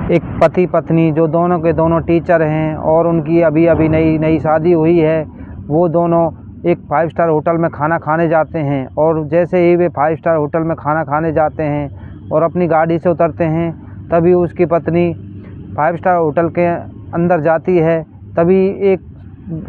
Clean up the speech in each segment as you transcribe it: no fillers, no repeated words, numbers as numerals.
एक पति पत्नी जो दोनों के दोनों टीचर हैं और उनकी अभी अभी नई नई शादी हुई है। वो दोनों एक 5 स्टार होटल में खाना खाने जाते हैं और जैसे ही वे 5 स्टार होटल में खाना खाने जाते हैं और अपनी गाड़ी से उतरते हैं, तभी उसकी पत्नी 5 स्टार होटल के अंदर जाती है। तभी एक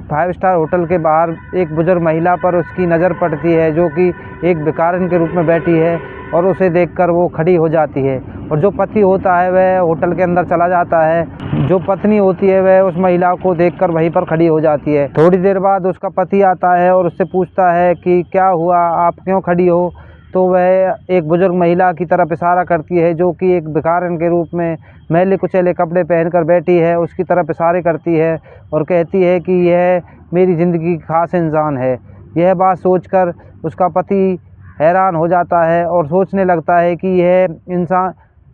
5 स्टार होटल के बाहर एक बुजुर्ग महिला पर उसकी नज़र पड़ती है, जो कि एक भिखारिन के रूप में बैठी है, और उसे देखकर वो खड़ी हो जाती है। और जो पति होता है वह होटल के अंदर चला जाता है। जो पत्नी होती है वह उस महिला को देखकर वहीं पर खड़ी हो जाती है। थोड़ी देर बाद उसका पति आता है और उससे पूछता है कि क्या हुआ, आप क्यों खड़ी हो। तो वह एक बुजुर्ग महिला की तरफ इशारा करती है, जो कि एक भिखारिन के रूप में मैले कुचैले कपड़े पहनकर बैठी है। उसकी तरफ इशारे करती है और कहती है कि यह मेरी ज़िंदगी की खास इंसान है। यह बात सोचकर उसका पति हैरान हो जाता है और सोचने लगता है कि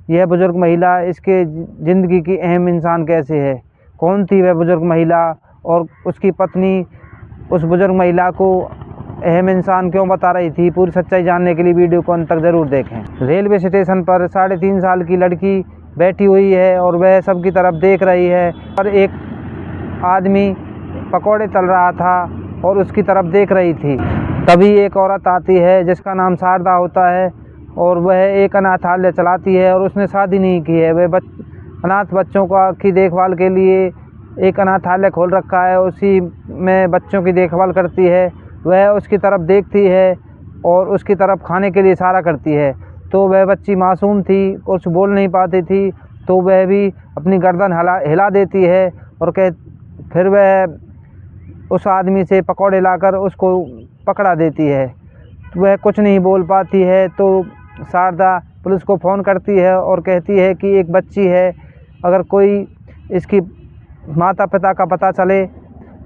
यह बुजुर्ग महिला इसके ज़िंदगी की अहम इंसान कैसे है। कौन थी वह बुजुर्ग महिला और उसकी पत्नी उस बुजुर्ग महिला को अहम इंसान क्यों बता रही थी। पूरी सच्चाई जानने के लिए वीडियो को अंत तक ज़रूर देखें। रेलवे स्टेशन पर 3.5 साल की लड़की बैठी हुई है और वह सबकी तरफ देख रही है। और एक आदमी पकौड़े तल रहा था और उसकी तरफ देख रही थी। तभी एक औरत आती है जिसका नाम शारदा होता है और वह एक अनाथालय चलाती है और उसने शादी नहीं की है। वह अनाथ बच्चों की देखभाल के लिए एक अनाथालय खोल रखा है, उसी में बच्चों की देखभाल करती है। वह उसकी तरफ देखती है और उसकी तरफ खाने के लिए इशारा करती है। तो वह बच्ची मासूम थी, कुछ बोल नहीं पाती थी, तो वह भी अपनी गर्दन हिला देती है और फिर वह उस आदमी से पकौड़े लाकर उसको पकड़ा देती है। वह कुछ नहीं बोल पाती है। तो शारदा पुलिस को फ़ोन करती है और कहती है कि एक बच्ची है, अगर कोई इसकी माता पिता का पता चले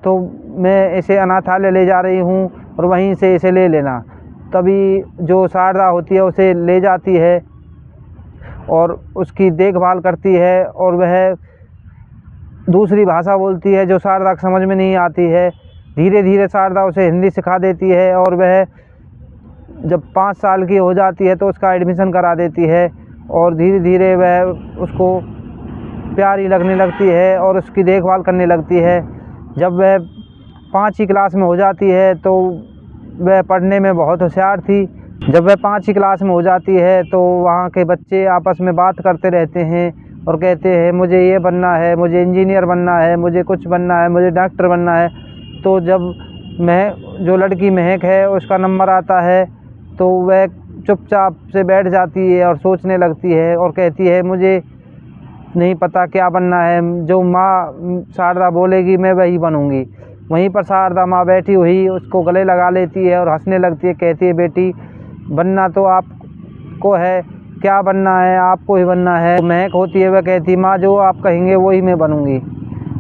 तो मैं इसे अनाथालय ले जा रही हूँ और वहीं से इसे ले लेना। तभी जो शारदा होती है उसे ले जाती है और उसकी देखभाल करती है और वह दूसरी भाषा बोलती है जो शारदा को समझ में नहीं आती है। धीरे धीरे शारदा उसे हिंदी सिखा देती है और वह जब 5 साल की हो जाती है तो उसका एडमिशन करा देती है और धीरे धीरे वह उसको प्यारी लगने लगती है और उसकी देखभाल करने लगती है। जब वह 5वीं क्लास में हो जाती है तो वह पढ़ने में बहुत होशियार थी। जब वह 5वीं क्लास में हो जाती है तो वहाँ के बच्चे आपस में बात करते रहते हैं और कहते हैं मुझे ये बनना है, मुझे इंजीनियर बनना है, मुझे कुछ बनना है, मुझे डॉक्टर बनना है। तो जब जो लड़की महक है उसका नंबर आता है तो वह चुपचाप से बैठ जाती है और सोचने लगती है और कहती है मुझे नहीं पता क्या बनना है, जो माँ शारदा बोलेगी मैं वही बनूँगी। वहीं पर शारदा माँ बैठी हुई उसको गले लगा लेती है और हंसने लगती है। कहती है बेटी बनना तो आपको है, क्या बनना है, आपको ही बनना है। महक होती है, वह कहती माँ जो आप कहेंगे वही मैं बनूँगी।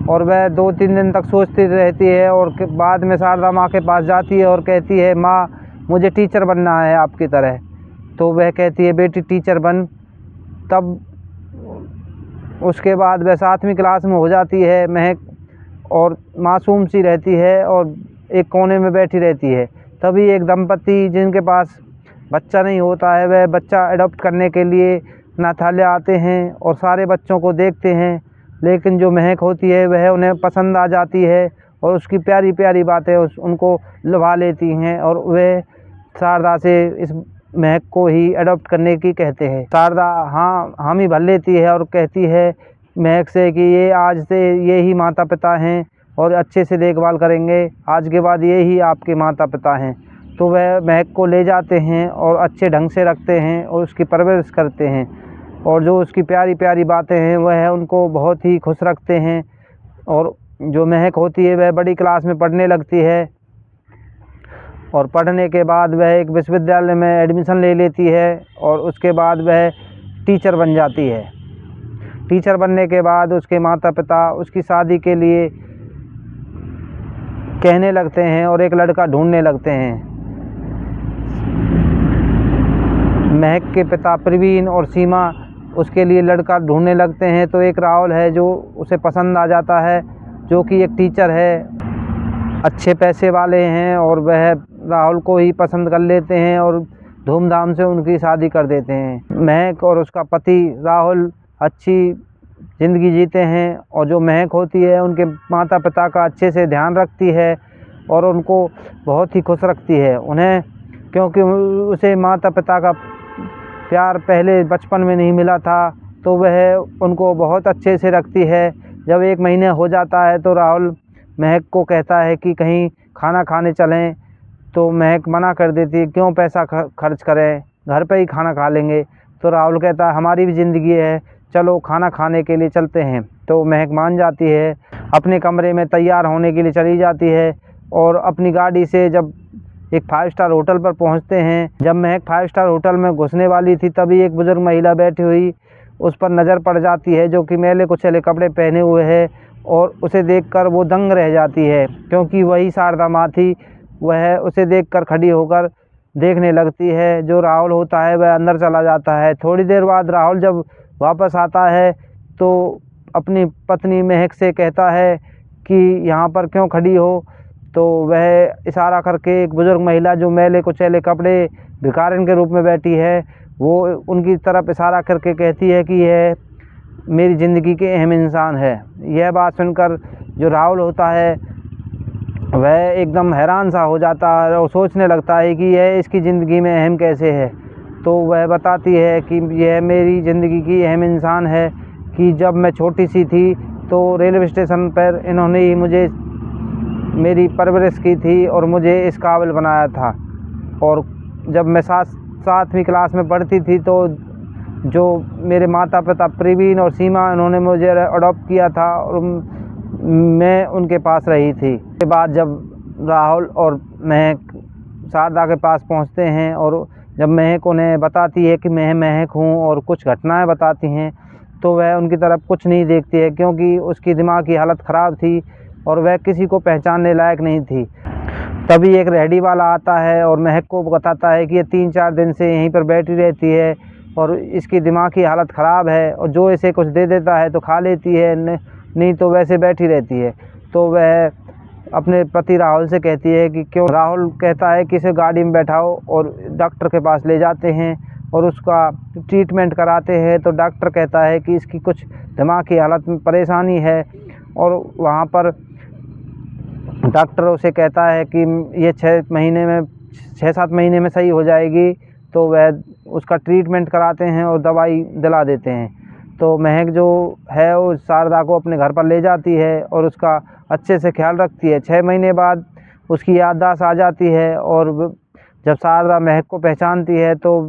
और वह 2-3 दिन तक सोचती रहती है और बाद में शारदा माँ के पास जाती है और कहती है माँ मुझे टीचर बनना है आपकी तरह। तो वह कहती है बेटी टीचर बन। तब उसके बाद वह 7वीं क्लास में हो जाती है महक और मासूम सी रहती है और एक कोने में बैठी रहती है। तभी एक दंपति जिनके पास बच्चा नहीं होता है वह बच्चा अडॉप्ट करने के लिए अनाथालय आते हैं और सारे बच्चों को देखते हैं, लेकिन जो महक होती है वह उन्हें पसंद आ जाती है और उसकी प्यारी प्यारी बातें उनको लुभा लेती हैं और वे शारदा से इस महक को ही अडॉप्ट करने की कहते हैं। शारदा हामी भर लेती है और कहती है महक से कि ये आज से ये ही माता पिता हैं और अच्छे से देखभाल करेंगे, आज के बाद ये ही आपके माता पिता हैं। तो वह महक को ले जाते हैं और अच्छे ढंग से रखते हैं और उसकी परवरिश करते हैं और जो उसकी प्यारी प्यारी बातें हैं वह उनको बहुत ही खुश रखते हैं। और जो महक होती है वह बड़ी क्लास में पढ़ने लगती है और पढ़ने के बाद वह एक विश्वविद्यालय में एडमिशन ले लेती है और उसके बाद वह टीचर बन जाती है। टीचर बनने के बाद उसके माता पिता उसकी शादी के लिए कहने लगते हैं और एक लड़का ढूंढने लगते हैं। महक के पिता प्रवीण और सीमा उसके लिए लड़का ढूंढने लगते हैं। तो एक राहुल है जो उसे पसंद आ जाता है, जो कि एक टीचर है, अच्छे पैसे वाले हैं और वह राहुल को ही पसंद कर लेते हैं और धूमधाम से उनकी शादी कर देते हैं। महक और उसका पति राहुल अच्छी ज़िंदगी जीते हैं। और जो महक होती है उनके माता पिता का अच्छे से ध्यान रखती है और उनको बहुत ही खुश रखती है उन्हें, क्योंकि उसे माता पिता का प्यार पहले बचपन में नहीं मिला था, तो वह उनको बहुत अच्छे से रखती है। जब 1 महीने हो जाता है तो राहुल महक को कहता है कि कहीं खाना खाने चलें, तो महक मना कर देती है, क्यों पैसा खर्च करें, घर पे ही खाना खा लेंगे। तो राहुल कहता है हमारी भी ज़िंदगी है, चलो खाना खाने के लिए चलते हैं। तो महक मान जाती है, अपने कमरे में तैयार होने के लिए चली जाती है और अपनी गाड़ी से जब एक 5 स्टार होटल पर पहुंचते हैं, जब महक 5 स्टार होटल में घुसने वाली थी तभी एक बुजुर्ग महिला बैठी हुई उस पर नज़र पड़ जाती है, जो कि मैले कुचैले कपड़े पहने हुए है, और उसे देखकर वो दंग रह जाती है, क्योंकि वही शारदा माँ थी। वह उसे देखकर खड़ी होकर देखने लगती है। जो राहुल होता है वह अंदर चला जाता है। थोड़ी देर बाद राहुल जब वापस आता है तो अपनी पत्नी महक से कहता है कि यहाँ पर क्यों खड़ी हो। तो वह इशारा करके एक बुजुर्ग महिला जो मैले कुचैले कपड़े भिखारिन के रूप में बैठी है, वो उनकी तरफ इशारा करके कहती है कि यह मेरी ज़िंदगी के अहम इंसान है। यह बात सुनकर जो राहुल होता है वह एकदम हैरान सा हो जाता है और सोचने लगता है कि यह इसकी ज़िंदगी में अहम कैसे है। तो वह बताती है कि यह मेरी ज़िंदगी की अहम इंसान है कि जब मैं छोटी सी थी तो रेलवे स्टेशन पर इन्होंने ही मुझे मेरी परवरिश की थी और मुझे इस काबिल बनाया था। और जब मैं 7वीं क्लास में पढ़ती थी तो जो मेरे माता पिता प्रवीण और सीमा, इन्होंने मुझे अडॉप्ट किया था और मैं उनके पास रही थी। उसके बाद जब राहुल और महक शारदा के पास पहुंचते हैं और जब महक उन्हें बताती है कि मैं महक हूं और कुछ घटनाएं बताती हैं, तो वह उनकी तरफ कुछ नहीं देखती है, क्योंकि उसकी दिमाग की हालत ख़राब थी और वह किसी को पहचानने लायक नहीं थी। तभी एक रेहड़ी वाला आता है और महक को बताता है कि ये 3-4 दिन से यहीं पर बैठी रहती है और इसकी दिमाग की हालत ख़राब है, और जो इसे कुछ दे देता है तो खा लेती है, नहीं तो वैसे बैठी रहती है। तो वह अपने पति राहुल से कहती है कि क्यों। राहुल कहता है कि इसे गाड़ी में बैठाओ और डॉक्टर के पास ले जाते हैं और उसका ट्रीटमेंट कराते हैं। तो डॉक्टर कहता है कि इसकी कुछ दिमाग की हालत में परेशानी है, और वहाँ पर डॉक्टर उसे कहता है कि ये 6-7 महीने में सही हो जाएगी। तो वह उसका ट्रीटमेंट कराते हैं और दवाई दिला देते हैं। तो महक जो है वो शारदा को अपने घर पर ले जाती है और उसका अच्छे से ख्याल रखती है। 6 महीने बाद उसकी याददाश्त आ जाती है और जब शारदा महक को पहचानती है तो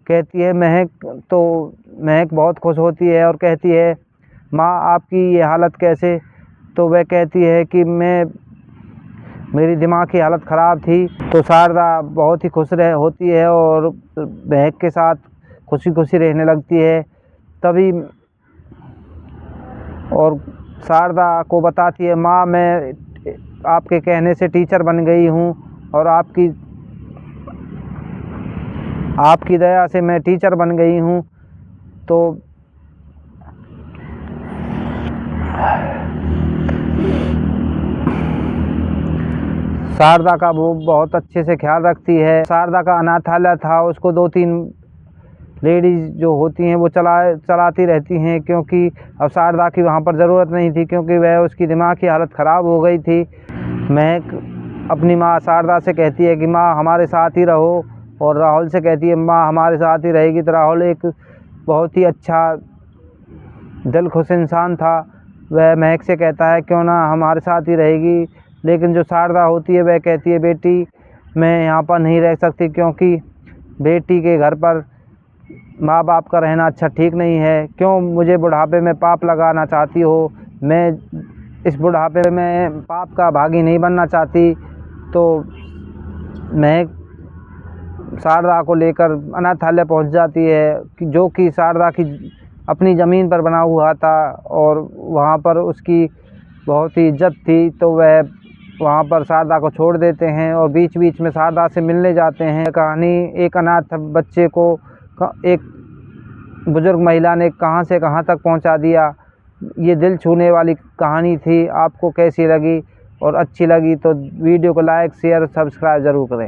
कहती है महक, तो महक बहुत खुश होती है और कहती है माँ आपकी ये हालत कैसे। तो वह कहती है कि मेरी दिमाग की हालत ख़राब थी। तो शारदा बहुत ही खुश होती है और महक के साथ खुशी खुशी रहने लगती है। तभी और शारदा को बताती है माँ मैं आपके कहने से टीचर बन गई हूँ और आपकी दया से मैं टीचर बन गई हूँ। तो शारदा का वो बहुत अच्छे से ख्याल रखती है। शारदा का अनाथालय था, उसको 2-3 लेडीज़ जो होती हैं वो चलाती रहती हैं, क्योंकि अब शारदा की वहाँ पर ज़रूरत नहीं थी, क्योंकि वह उसकी दिमाग की हालत ख़राब हो गई थी। महक अपनी माँ शारदा से कहती है कि माँ हमारे साथ ही रहो, और राहुल से कहती है माँ हमारे साथ ही रहेगी। तो राहुल एक बहुत ही अच्छा दिल खुश इंसान था। वह महक से कहता है क्यों ना हमारे साथ ही रहेगी। लेकिन जो शारदा होती है वह कहती है बेटी मैं यहाँ पर नहीं रह सकती, क्योंकि बेटी के घर पर माँ बाप का रहना अच्छा ठीक नहीं है। क्यों मुझे बुढ़ापे में पाप लगाना चाहती हो, मैं इस बुढ़ापे में पाप का भागी नहीं बनना चाहती। तो महक शारदा को लेकर अनाथालय पहुंच जाती है, जो कि शारदा की अपनी ज़मीन पर बना हुआ था और वहाँ पर उसकी बहुत ही इज्जत थी। तो वह वहाँ पर शारदा को छोड़ देते हैं और बीच बीच में शारदा से मिलने जाते हैं। कहानी एक अनाथ बच्चे को एक बुजुर्ग महिला ने कहाँ से कहाँ तक पहुँचा दिया। ये दिल छूने वाली कहानी थी। आपको कैसी लगी, और अच्छी लगी तो वीडियो को लाइक शेयर सब्सक्राइब ज़रूर करें।